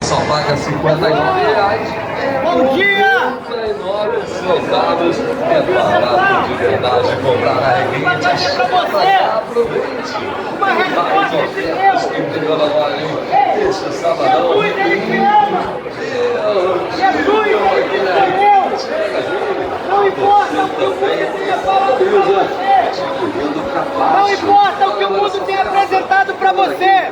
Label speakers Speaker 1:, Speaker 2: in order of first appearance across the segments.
Speaker 1: só paga R$59.
Speaker 2: Bom dia!
Speaker 1: 39 centavos. É barato de verdade comprar na Requinte. Aproveite.
Speaker 2: Uma resposta de Deus!
Speaker 1: Este sabadão.
Speaker 2: Jesus, Ele te ama! Jesus, Ele te escolheu! Não importa o que o mundo tenha falado pra você! Não importa o que o mundo tenha apresentado pra você!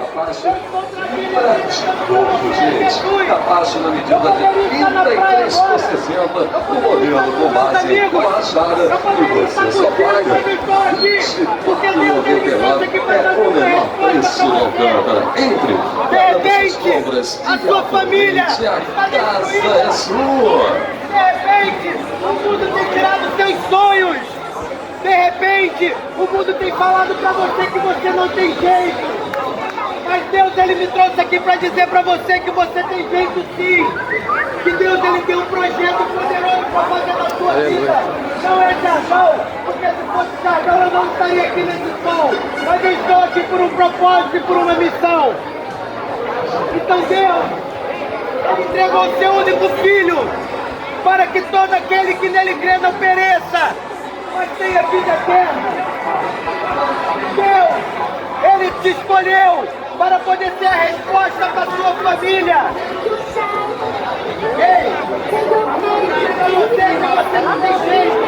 Speaker 1: Capacho na medida de 33,60 o modelo com base em Coachada e você só paga R$20,99 é o menor preço no Alcântara. Entre
Speaker 2: De repente, a sua família
Speaker 1: a casa é sua.
Speaker 2: De repente, o mundo tem tirado seus sonhos. De repente, o mundo tem falado pra você que você não tem jeito. Mas Deus, Ele me trouxe aqui para dizer para você que você tem jeito sim. Que Deus, Ele tem um projeto poderoso para fazer na sua vida. Não é jargão, porque se fosse jargão eu não estaria aqui nesse som. Mas eu estou aqui por um propósito e por uma missão. Então Deus, Ele entregou o seu único filho para que todo aquele que nele crê não pereça, mas tenha vida eterna. Deus, Ele te escolheu para poder ser a resposta para a sua família. Ei, você não tem jeito.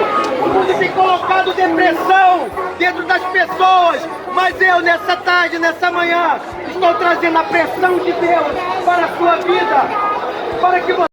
Speaker 2: O mundo tem colocado depressão dentro das pessoas, mas eu nessa tarde, nessa manhã, estou trazendo a pressão de Deus para a sua vida, para que você